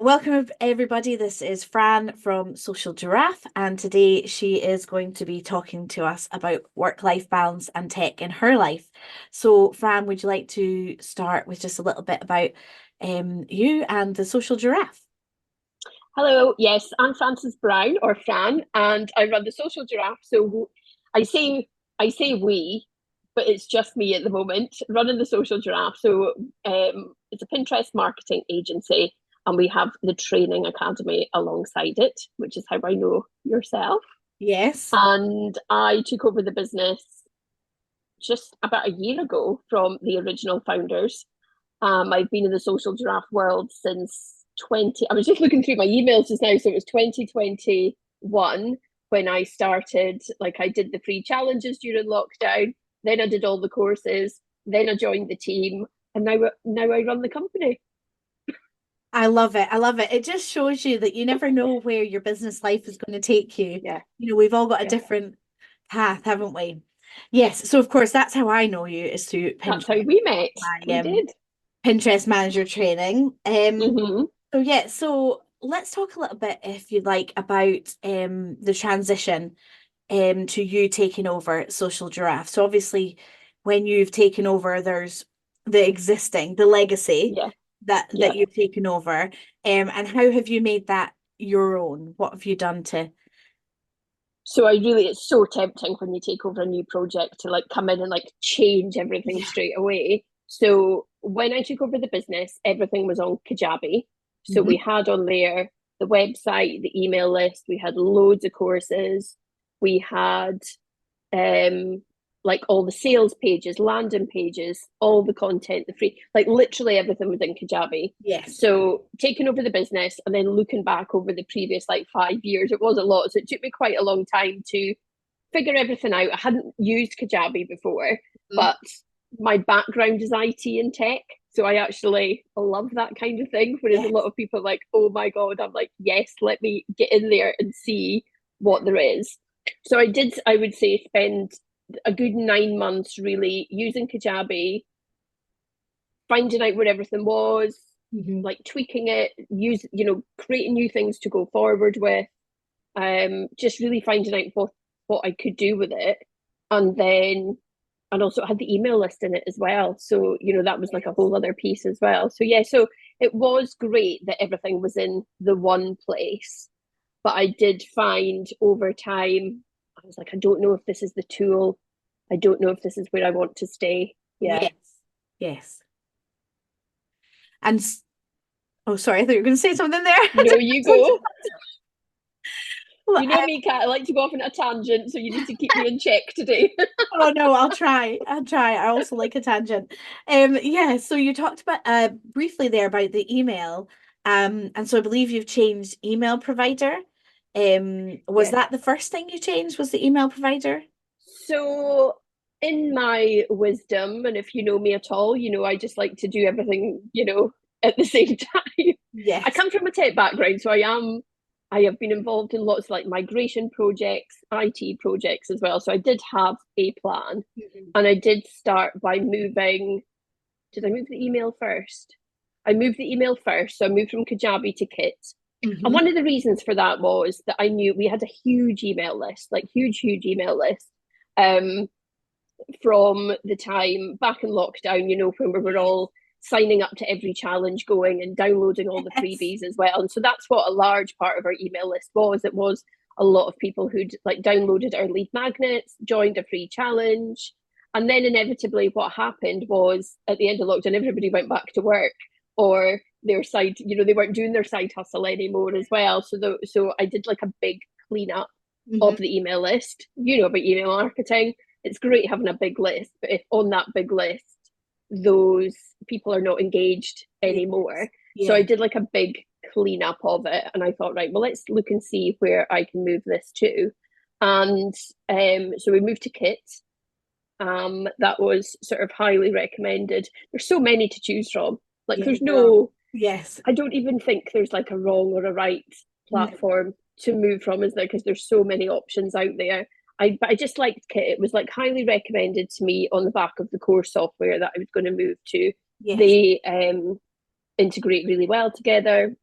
Welcome everybody. This is Fran from Social Giraffe, and today she is going to be talking to us about work-life balance and tech in her life. So, Fran, would you like to start with just a little bit about you and the Social Giraffe? Hello, yes, I'm Frances Brown or Fran, and I run the Social Giraffe. So I say I say we, but it's just me at the moment running the Social Giraffe. So it's a Pinterest marketing agency, and we have the training academy alongside it, which is how I know yourself. Yes. And I took over the business just about a year ago from the original founders. I've been in the Social Giraffe world since 20. I was just looking through my emails just now, so it was 2021 when I started. Like I did the free challenges during lockdown, then I did all the courses, then I joined the team, and now I run the company. I love it. I love it. It just shows you that you never know where your business life is going to take you. Yeah, We've all got a yeah. different path, haven't we? Yes. So, of course, that's how I know you is through That's Pinterest, how we met. my We did. Pinterest manager training. Mm-hmm. So let's talk a little bit, if you like, about the transition to you taking over Social Giraffe. So obviously, when you've taken over, there's the legacy Yeah, that yeah. you've taken over. And how have you made that your own? What have you done to? So it's so tempting when you take over a new project to like come in and like change everything Yeah. straight away. So when I took over the business, everything was on Kajabi. So we Mhm. had on there the website, the email list, we had loads of courses, we had um like all the sales pages, landing pages, all the content, the free, like literally everything was in Kajabi. Yes. So taking over the business and then looking back over the previous like 5 years, it was a lot. So it took me quite a long time to figure everything out. I hadn't used Kajabi before, Mhm. but my background is IT and tech. So I actually love that kind of thing. Whereas a Yes. lot of people are like, oh my God, I'm like, yes, let me get in there and see what there is. So I would say, spend a good 9 months really using Kajabi, finding out where everything was, Mhm. like tweaking it, creating new things to go forward with, just really finding out what I could do with it. And then and also it had the email list in it as well. So, that was like a Yes. whole other piece as well. So yeah, so it was great that everything was in the one place. But I did find over time, I was like, I don't know if this is the tool. I don't know if this is where I want to stay. Yeah. Yes. Yes. And oh, sorry, I thought you were going to say something there. No, you go. Well, You know me, Kat. I like to go off on a tangent, so you need to keep me in check today. oh no, I'll try. I'll try. I also like a tangent. Yeah, so you talked about briefly there about the email. And so I believe you've changed email provider. Was Yes. that the first thing you changed? Was the email provider? So, in my wisdom, and if you know me at all, I just like to do everything, at the same time. I Yes. come from a tech background, so I have been involved in lots of like migration projects, IT projects as well. So I did have a plan, Mhm. and I did start by moving. Did I move the email first? I moved the email first. So I moved from Kajabi to Kit. And Hmm. one of the reasons for that was that I knew we had a huge email list, like huge email list. Um, from the time back in lockdown, when we were Yes. all signing up to every challenge going and downloading all the Yes. freebies as well. And so that's what a large part of our email list was. It was a lot of people who'd like downloaded our lead magnets, joined a free challenge. And then inevitably what happened was at the end of lockdown, everybody went back to work or their side, they weren't doing their side hustle anymore as well. So I did like a big cleanup Hmm. of the email list. You know about email marketing. It's great having a big list, but if on that big list, those people are not engaged Yes. anymore. So I Yeah. did like a big cleanup of it. And I thought, right, well, let's look and see where I can move this to. And so we moved to Kit. That was sort of highly recommended. There's so many to choose from. Like, Yeah, there's there are. no, Yes. I don't even think there's like a wrong or a right No. platform to move from, is there? Because there's so many options out there. But I just liked Kit. It was like highly recommended to me on the back of the core software that I was going to move to. Yes. They integrate really well together.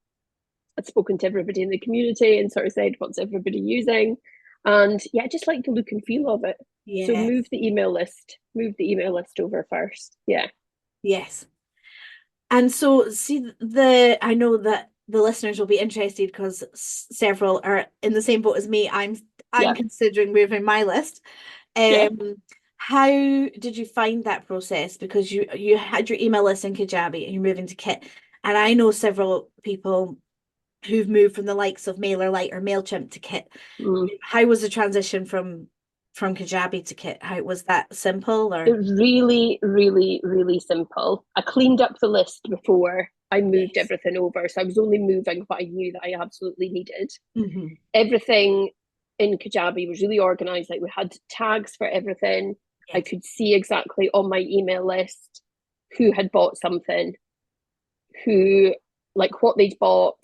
I'd spoken to everybody in the community and sort of said, what's everybody using? And yeah, I just like the look and feel of it. So Yes, move the email list over first. Yeah. yes. And so, see, I know that the listeners will be interested because several are in the same boat as me. I'm Yeah. considering moving my list. Yeah. Um, how did you find that process? Because you had your email list in Kajabi and you're moving to Kit, and I know several people who've moved from the likes of MailerLite or Mailchimp to Kit. Mm. How was the transition from Kajabi to Kit? How was that simple It or? was really, really, really simple. I cleaned up the list before I moved Yes. everything over. So I was only moving what I knew that I absolutely needed. Hmm. Everything in Kajabi was really organized. Like we had tags for everything. I Yes. could see exactly on my email list who had bought something, who, like what they'd bought.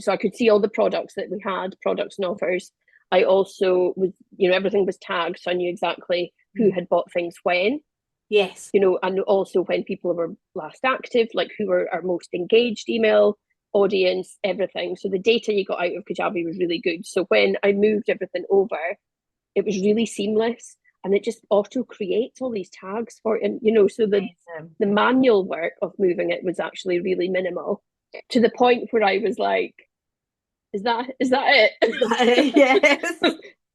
So I could see all the products that we had, products and offers. I also was, everything was tagged. So I knew exactly who Mm. had bought things when, Yes. and also when people were last active, like who were our most engaged email audience, everything. So the data you got out of Kajabi was really good. So when I moved everything over, it was really seamless and it just auto creates all these tags for it. And, so Amazing. the manual work of moving it was actually really minimal to the point where I was like, is that Is that it? it? Yes.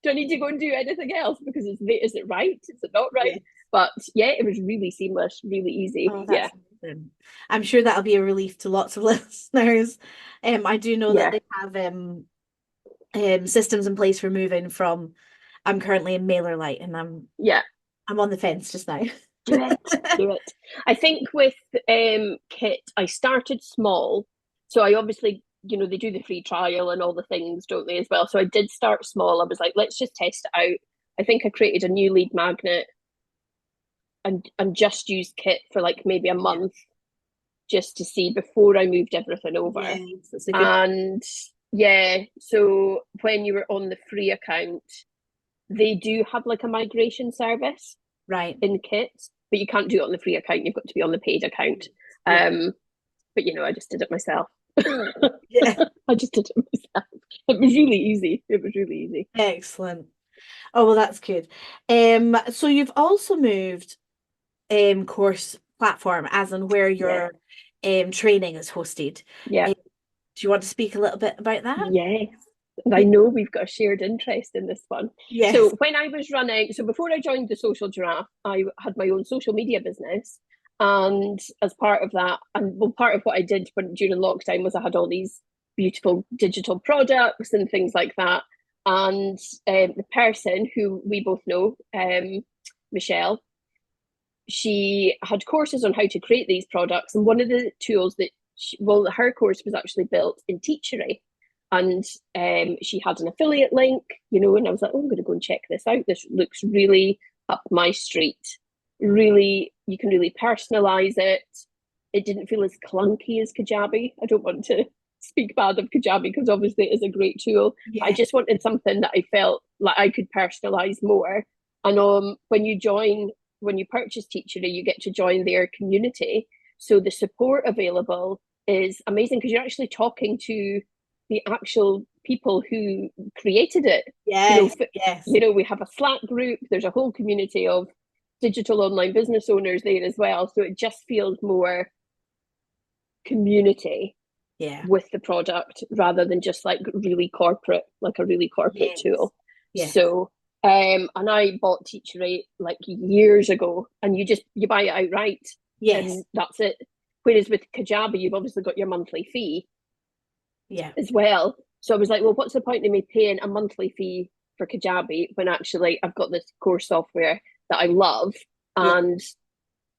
Do I need to go and do anything else because is it right? Is it not right? Yes. But yeah, it was really seamless, really easy. Oh, Yeah, that's amazing. I'm sure that'll be a relief to lots of listeners. I do know that yeah, they have systems in place for moving from. I'm currently in MailerLite and yeah. I'm on the fence just now. Do it, do it. I think with Kit, I started small, so I obviously, they do the free trial and all the things, don't they, as well? So I did start small. I was like, let's just test it out. I think I created a new lead magnet and just used Kit for like maybe a Yeah. month just to see before I moved everything over. Yes, that's a good point. And yeah, so when you were on the free account, they do have like a migration service Right. in Kit, but you can't do it on the free account. You've got to be on the paid account. Yeah. But I just did it myself. Yeah. I just did it myself. It was really easy. It was really easy. Excellent. Oh, well, that's good. So you've also moved course platform as in where Yeah. your training is hosted. Yeah. Do you want to speak a little bit about that? Yes. And I know we've got a shared interest in this one. So Yes. when I was running, so before I joined the Social Giraffe, I had my own social media business. And as part of that, and well, part of what I did during lockdown was I had all these beautiful digital products and things like that. And the person who we both know, Michelle, she had courses on how to create these products. And one of the tools her course was actually built in Teachery. And she had an affiliate link, and I was like, oh, I'm going to go and check this out. This looks really up my street. Really, you can really personalize it. It didn't feel as clunky as Kajabi. I don't want to speak bad of Kajabi because obviously it is a great tool. I Yeah. just wanted something that I felt like I could personalize more. And when you purchase Teachery, you get to join their community. So the support available is amazing because you're actually talking to the actual people who created it. You know, Yes. Yes. we have a Slack group. There's a whole community of digital online business owners there as well. So it just feels more community Yeah. with the product rather than just like like a really corporate Yes. tool. Yes. So and I bought Teachery like years ago and you buy it outright Yes. and that's it. Whereas with Kajabi, you've obviously got your monthly fee Yeah. as well. So I was like, well, what's the point of me paying a monthly fee for Kajabi when actually I've got this core software that I love Yeah. and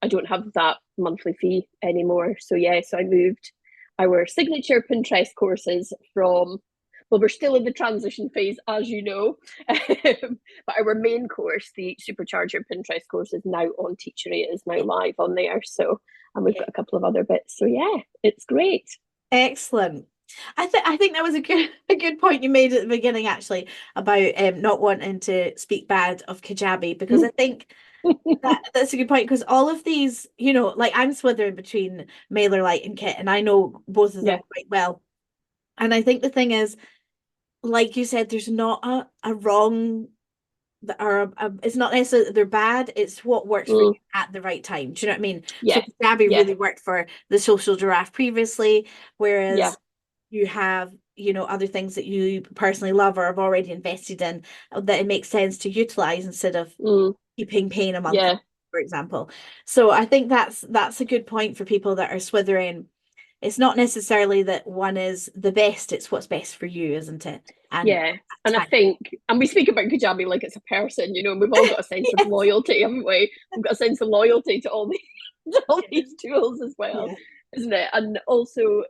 I don't have that monthly fee anymore. So yes, I moved our signature Pinterest courses from well, we're still in the transition phase, as you know. But our main course, the Supercharger Pinterest course, is now on Teachery. It is now Yeah. live on there. So, and we've Yeah. got a couple of other bits. So yeah, it's great. Excellent. I think that was a good point you made at the beginning actually about not wanting to speak bad of Kajabi because I think that's a good point because all of these, like I'm swithering between MailerLite and Kit and I know both of them Yeah, quite well. And I think the thing is, like you said, there's not a wrong or it's not necessarily that they're bad, it's what works for you Mm, at the right time. Do you know what I mean? So yeah, Gabby yeah, really worked for the social giraffe previously, yeah. whereas you have, other things that you personally love or have already invested in that it makes sense to utilize instead of Mm, keeping paying a month, yeah, for example. So I think that's a good point for people that are swithering. It's not necessarily that one is the best, it's what's best for you, isn't it? And yeah. at And I that think, and we speak about Kajabi like it's a person, and we've all time. got a sense of Yes. loyalty, haven't we? We've got a sense of loyalty to all to all Yes. these tools as well, Yeah. isn't it? And also,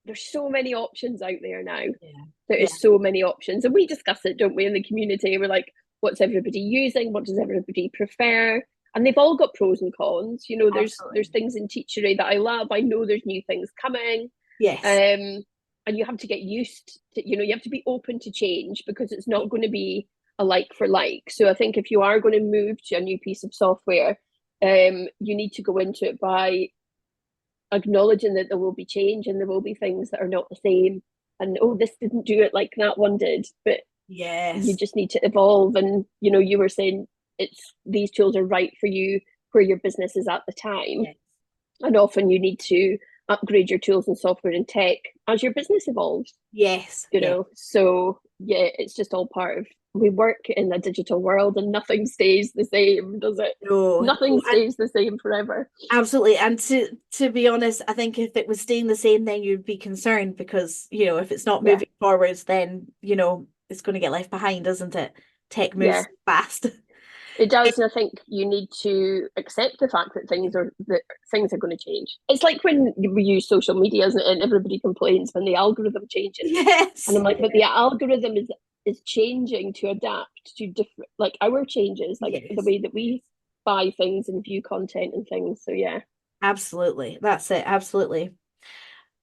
there's so many options out there now. Yeah. There Yeah. is so many options, and we discuss it, don't we, in the community? We're like, what's everybody using? What does everybody prefer? And they've all got pros and cons. There's Absolutely. things in teachery that I love. I know there's new things coming, Yes. um, and you have to get used to. You have to be open to change because it's Yeah. not going to be a like for like. So I think if you are going to move to a new piece of software, you need to go into it by acknowledging that there will be change and there will be things that are not the same. And oh, this didn't do it like that one did, but you Yes. just need to evolve. And you were saying these tools are right for you where your business is at the time, Yes. and often you need to upgrade your tools and software and tech as your business evolves. Yes. Yeah. So yeah, it's just all part of, we work in a digital world and nothing stays the same, does it? No, Nothing no, and stays the same forever. absolutely. And to be honest, I think if it was staying the same, then you'd be concerned because, if it's not Yeah, moving forwards, then, it's going to get left behind, isn't it? Tech yeah, moves fast. it does. And I think you need to accept the fact that things are going to change. It's like when we use social media, isn't it? And everybody complains when the algorithm changes. And Yes. I'm like, but the algorithm is changing to adapt to different, like our changes, like the Yes. way that we buy things and view content and things. So yeah. Absolutely. That's it. Absolutely.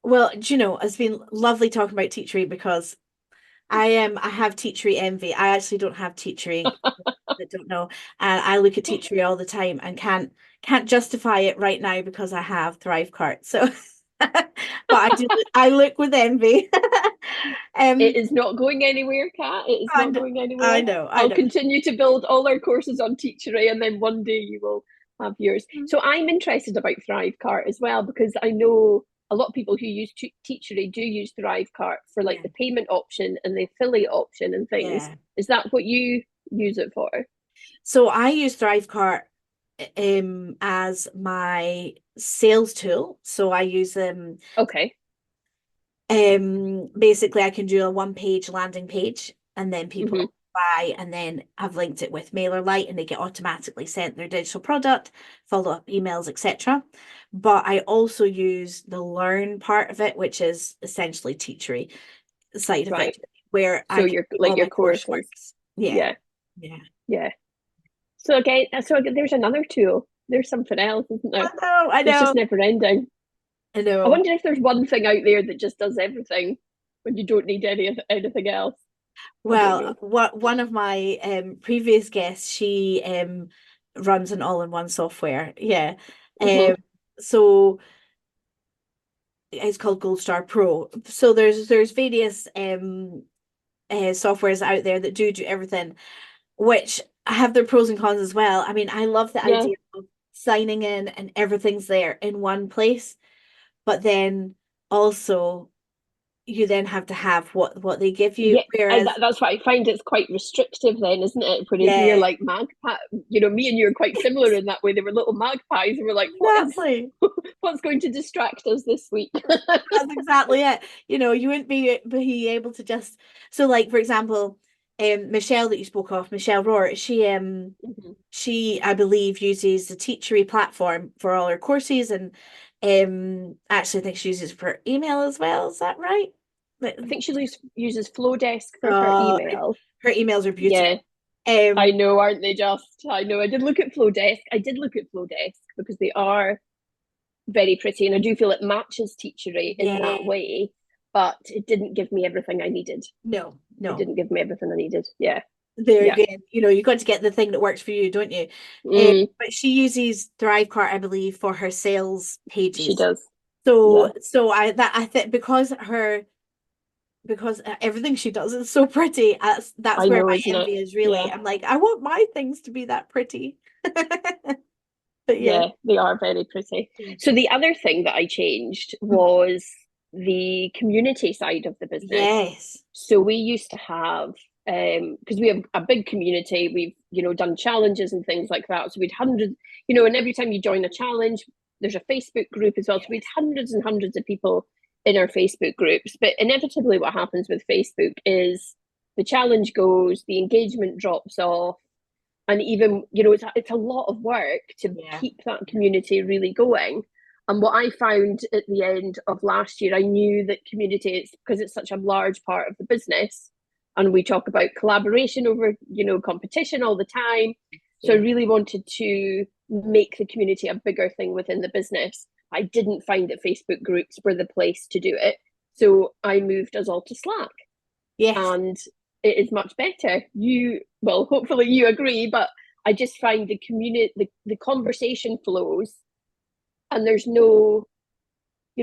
Well, do you know, it's been lovely talking about teachery because I have teachery envy. I actually don't have teachery that don't know. And I look at teachery all the time and can't justify it right now because I have Thrivecart. So but I look with envy. It Um is not going anywhere, Kat. It is I not know, going I anywhere. know, I I'll know. continue to build all our courses on Teachery, and then one day you will have yours. So I'm interested about Thrivecart as well because I know a lot of people who use Teachery do use Thrivecart for like Yeah, the payment option and the affiliate option and things. yeah. Is that what you use it for? So I use Thrivecart as my sales tool. So I use Okay. basically I can do a one page landing page and then Mm-hmm. people buy and then I've linked it with MailerLite and they get automatically sent their digital product, follow-up emails, etc. But I also use the learn part of it, which is essentially teachery side of it, Right. where So I can your do like all your my courses. coursework. Yeah, Yeah. yeah. Yeah. So again, there's another tool. There's something else, isn't I there? know, I It's know, just never ending. I I know. wonder if there's one thing out there that just does everything when you don't need anything else. I don't Well, know. what one of my previous guests, she runs an all-in-one software. Yeah. Um, Mm-hmm. so it's called Gold Star Pro. So there's various softwares out there that do everything, which have their pros and cons as well. I mean, I love the Yeah, idea of signing in and everything's there in one place, but then also you then have to have what they give you. yeah, and Whereas, that's what I find. It's quite restrictive, then, isn't it? Whereas we're yeah, like magpie. Me and you are quite similar in that way. They were little magpies, and we're like, exactly. what's going to distract us this week? That's exactly it. You wouldn't be able to just so like for example, Michelle that you spoke of, Michelle Rohr, Mhm. she I believe uses the Teachery platform for all her courses and actually I think she uses it for email as well. Is that right? But, I think she uses Flowdesk for her uh, email. her emails are beautiful. Yeah, I Um, know, aren't they? Just I know. I did look at Flowdesk. I did look at Flowdesk because they are very pretty, and I do feel it matches Teachery in yeah, that way, but it didn't give me everything I needed. no, It no. didn't give me everything I needed. Yeah, There yeah. again, you've got to get the thing that works for you, don't you? Mm, But she uses Thrivecart, I believe, for her sales she pages. does. So, Yeah. I think because her because everything she does is so pretty. That's I where know, my isn't it? envy is really. Yeah. I'm like, I want my things to be that pretty. But yeah. Yeah, they are very pretty. Mm. So the other thing that I changed was the community side of the business. Yes. So we used to have, because we have a big community, we've, done challenges and things like that. So we'd hundreds, and every time you join a challenge, there's a Facebook group as well. So we'd hundreds and hundreds of people in our Facebook groups. But inevitably what happens with Facebook is the challenge goes, the engagement drops off, and even it's a lot of work to Yeah. keep that community really going. And what I found at the end of last year, I knew that community, it's because it's such a large part of the business, and we talk about collaboration over competition all the time. So I Yeah. really wanted to make the community a bigger thing within the business. I didn't find that Facebook groups were the place to do it, so I moved us all to Slack, Yes. and it is much better. Well, hopefully you agree, but I just find the conversation flows, and there's no,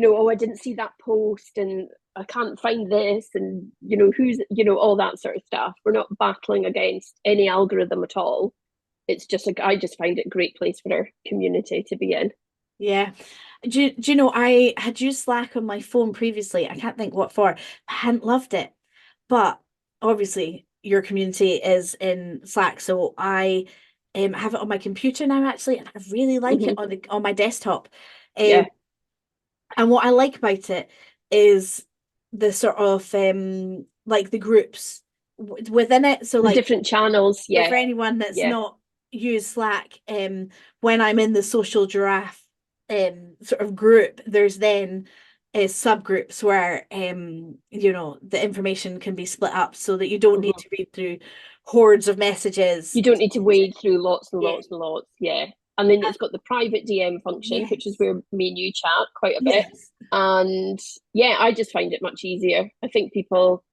oh, I didn't see that post, and I can't find this, and who's, all that sort of stuff. We're not battling against any algorithm at all. It's just like, I just find it a great place for our community to be in. Yeah. Do you know, I had used Slack on my phone previously. I can't think what for. I hadn't loved it. But obviously, your community is in Slack. So I have it on my computer now, actually, and I really like it Mm-hmm. on my desktop. Um, Yeah, and what I like about it is the sort of like the groups within it. So the like different channels. so Yeah, for anyone that's yeah. not used Slack, when I'm in the Social Giraffe sort of group, there's then subgroups where the information can be split up so that you don't need Mm-hmm. to read through hordes of messages. You don't need to wade through lots and Yeah. lots and lots. Yeah. And then it's got the private DM function, which is Yes. where me and you chat quite a bit. Yes. And yeah, I just find it much easier. I think people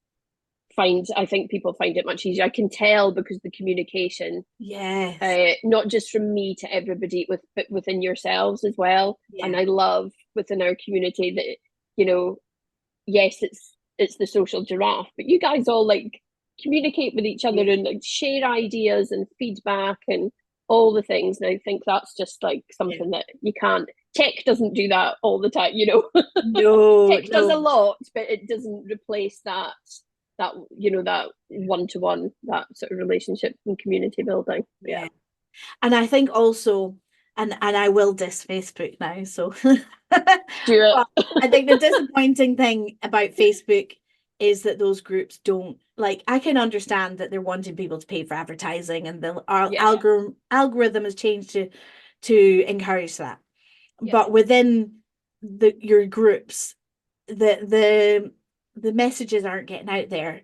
find it much easier. I can tell because the communication, Yes. not just from me to everybody, but within yourselves as well. Yeah. And I love within our community that, you know, yes, it's the social giraffe, but you guys all like communicate with each other Yeah. and like share ideas and feedback and all the things. And I think that's just like Yeah. something that you can't. Tech doesn't do that all the time, No, Tech does a no. lot, but it doesn't replace that one to one, that sort of relationship and community building. Yeah. Yeah. And I think also, and I will diss Facebook now, so Do but it. I think the disappointing thing about Facebook is that those groups don't like I can understand that they're wanting people to pay for advertising and the our Yeah. algorithm has changed to encourage that. Yeah. But within your groups, the the messages aren't getting out there.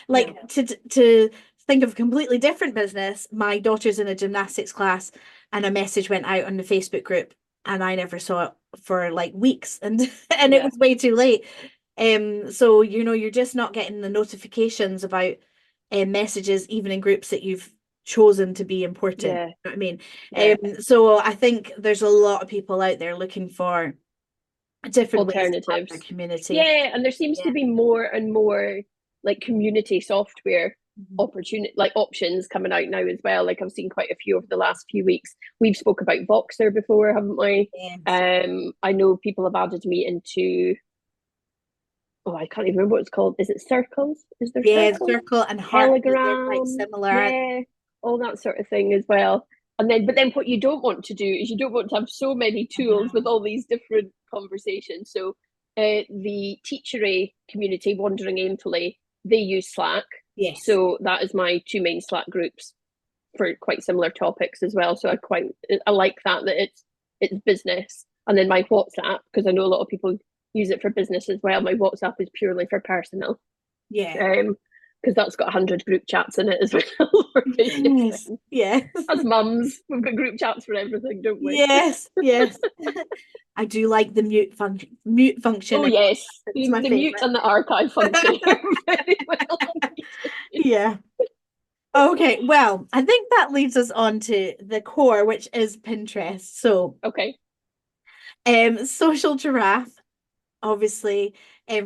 Like No. to think of a completely different business. My daughter's in a gymnastics class, and a message went out on the Facebook group, and I never saw it for like weeks, and and it Yeah. was way too late. So you're just not getting the notifications about messages, even in groups that you've chosen to be important. Yeah. You know what I mean? Yeah. So I think there's a lot of people out there looking for different ways to have their Alternatives. community. Yeah, and there seems to Yeah. be more and more like community software Mhm. opportunity, like options coming out now as well. Like I've seen quite a few over the last few weeks. We've spoke about Voxer before, haven't we? Yes. I know people have added me into, oh, I can't even remember what it's called. Is it Circles? Is there Yeah, Circles? Circle and Heartbeat, they're quite Telegram, similar, aren't yeah, all that sort of thing as well. But then what you don't want to do is you don't want to have so many they? tools with all these different conversations. So the teachery community, Wandering Aimfully, they use Slack. Yes. So that is my two main Slack groups for quite similar topics as well. So I like that it's business. And then my WhatsApp, because I know a lot of people use it for business as well. My WhatsApp is purely for personal, Yeah. because that's got 100 group chats in it as well for various Yes. things. Yes. As mums, we've got group chats for everything, don't we? Yes. Yes. I do like the mute function Oh in yes, WhatsApp. It's the, my the mute favorite. and the archive function are very well. Yeah. Okay. Well, I think that leads us on to the core, which is Pinterest. So, Okay. Social Giraffe, obviously,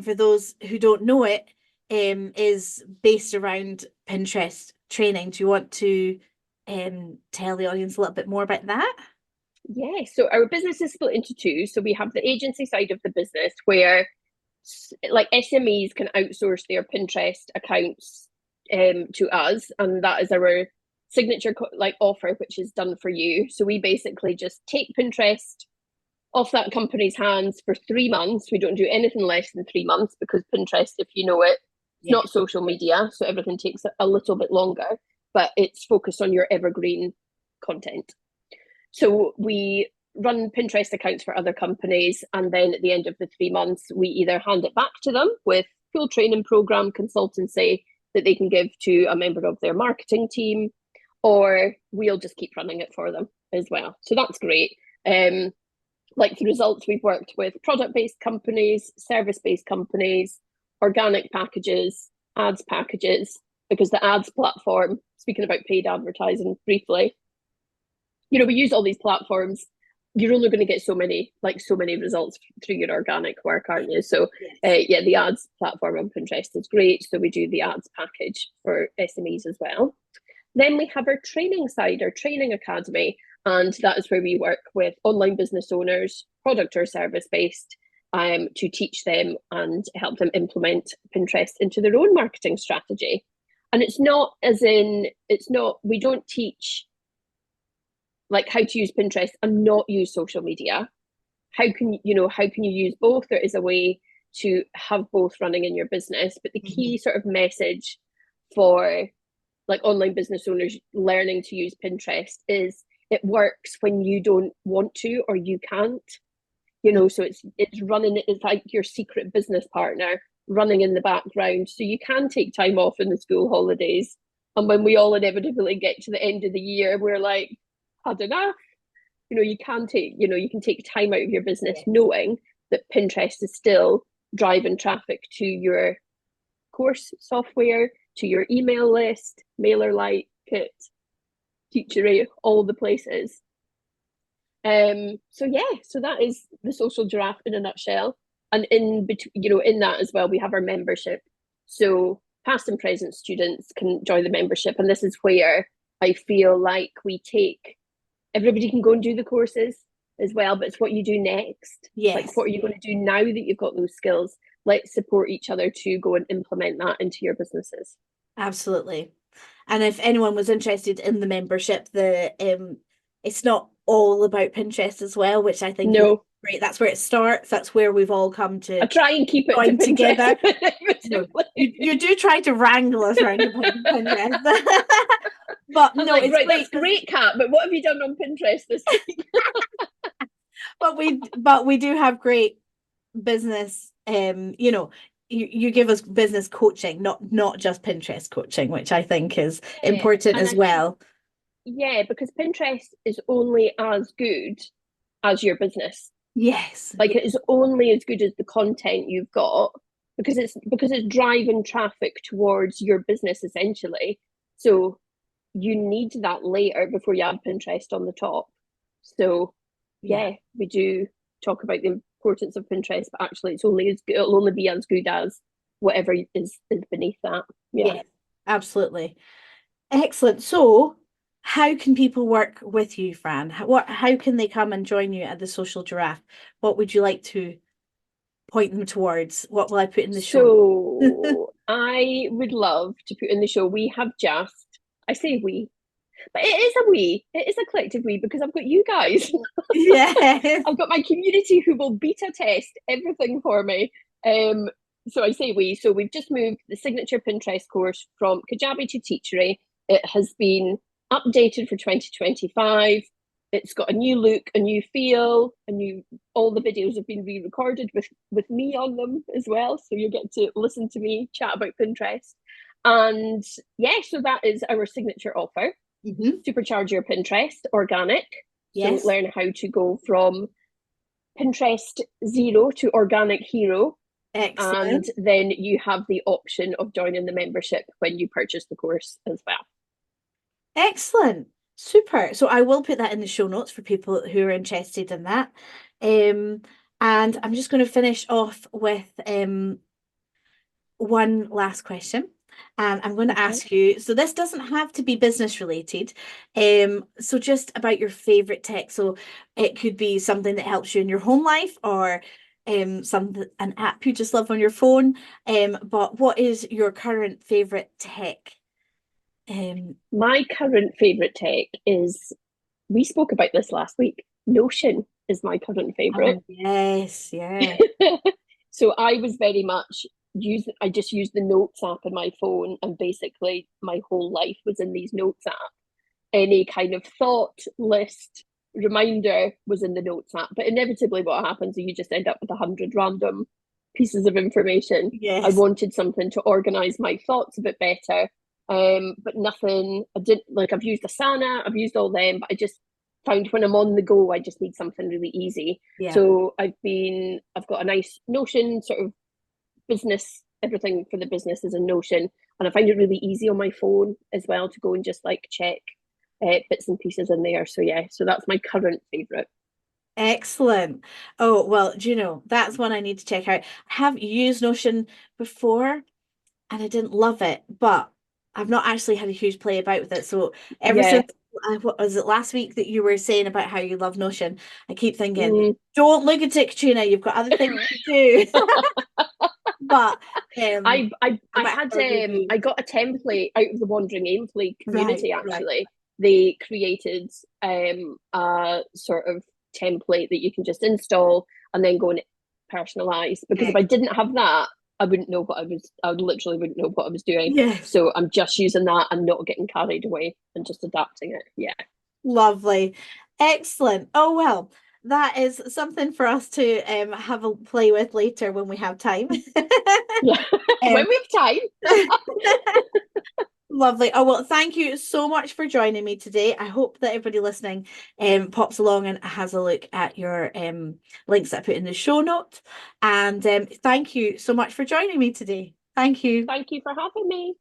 for those who don't know it, is based around Pinterest training. Do you want to tell the audience a little bit more about that? Yeah, so our business is split into two. So we have the agency side of the business where like SMEs can outsource their Pinterest accounts to us, and that is our signature like offer, which is done for you. So we basically just take Pinterest off that company's hands for 3 months. We don't do anything less than 3 months because Pinterest, if you know it, it's Yeah. not social media, so everything takes a little bit longer, but it's focused on your evergreen content. So we run Pinterest accounts for other companies, and then at the end of the 3 months, we either hand it back to them with full training program consultancy that they can give to a member of their marketing team, or we'll just keep running it for them as well. So that's great. Like the results, we've worked with product-based companies, service-based companies, organic packages, ads packages, because the ads platform, speaking about paid advertising briefly, we use all these platforms. You're only going to get so many results through your organic work, aren't you? So Yes. yeah, the ads platform on Pinterest is great. So we do the ads package for SMEs as well. Then we have our training side, our training academy, and that is where we work with online business owners, product or service based, to teach them and help them implement Pinterest into their own marketing strategy. And it's not, we don't teach like how to use Pinterest and not use social media. How can you use both? There is a way to have both running in your business, but the key sort of message for like online business owners learning to use Pinterest is it works when you don't want to or you can't. So it's like your secret business partner running in the background. So you can take time off in the school holidays. And when we all inevitably get to the end of the year, we're like, had enough. You can take time out of your business Yes. knowing that Pinterest is still driving traffic to your course software, to your email list, MailerLite, Kit, Teachery, all the places. So that is the Social Giraffe in a nutshell. And in that as well, we have our membership. So past and present students can join the membership, and this is where I feel like everybody can go and do the courses as well, but it's what you do next. Like, Yes. what are you going to do now that you've got those skills? Let's support each other to go and implement that into your businesses. Absolutely. And if anyone was interested in the membership, it's not all about Pinterest as well, which I think is No, great. That's where it starts. That's where we've all come I to try and keep it to join Pinterest. together. No, you do try to wrangle us around about Pinterest. But I'm no, like, it's right, great that's great, Kat, but what have you done on Pinterest this week? but we do have great business you give us business coaching, not just Pinterest coaching, which I think is Yeah, important and as I think, well. yeah, because Pinterest is only as good as your business. Yes, Like, it yes, is only as good as the content you've got, because it's driving traffic towards your business essentially. So you need that later before you add Pinterest on the top. So yeah, yeah, we do talk about the importance of Pinterest, but actually it'll only be as good as whatever is beneath that. Yeah. yeah, absolutely. Excellent. So how can people work with you, Fran? How can they come and join you at the Social Giraffe? What would you like to point them towards? What will I put in the show? So I would love to put in the show. I say we, but it is a collective we because I've got you guys. Yes. I've got my community who will beta test everything for me. Um, so I say we. So we've just moved the signature Pinterest course from Kajabi to Teachery. It has been updated for 2025. It's got a new look, a new feel, all the videos have been re-recorded with me on them as well. So you get to listen to me chat about Pinterest. And yeah, so that is our signature offer. Hmm. Supercharge your Pinterest organic. So Yes. learn how to go from Pinterest zero to organic hero. And Excellent. then you have the option of joining the membership when you purchase the course as well. Excellent. Super. So I will put that in the show notes for people who are interested in that. Um, and I'm just going to finish off with one last question. And I'm going to Okay. ask you, so this doesn't have to be business related. So just about your favorite tech. So it could be something that helps you in your home life or an app you just love on your phone. But what is your current favorite tech? Um, My current favorite tech is, we spoke about this last week. Notion is my current favorite. oh yes, yeah. So I was very much I just used the notes app in my phone, and basically my whole life was in these notes app. Any kind of thought list reminder was in the notes app. But inevitably what happens is you just end up with 100 random pieces of information. I Yes. wanted something to organize my thoughts a bit better. But nothing, I didn't like, I've used Asana, I've used all them, but I just found when I'm on the go, I just need something really easy. Yeah. So I've got a nice Notion sort of business, everything for the business is in Notion. And I find it really easy on my phone as well to go and just like check bits and pieces in there. So yeah, so that's my current favorite. Excellent. Oh, well, do you know, that's one I need to check out. I have used Notion before and I didn't love it, but I've not actually had a huge play about with it. So ever Yeah. since, what was it last week that you were saying about how you love Notion? I keep thinking, Mm. don't look at it, Katrina. You've got other things to do. But I might have a review. I got a template out of the Wandering Aimfleet Right, community right. actually. They created a sort of template that you can just install and then go and personalize. Because if I Excellent. didn't have that, I literally wouldn't know what I was doing. Yes. So I'm just using that and not getting carried away and just adapting it. Yeah. Lovely. Excellent. Oh, well, that is something for us to have a play with later when we have time. Yeah. Um, When we have time. lovely. Oh, well, thank you so much for joining me today. I hope that everybody listening pops along and has a look at your links that I put in the show note. And thank you so much for joining me today. Thank you. Thank you for having me.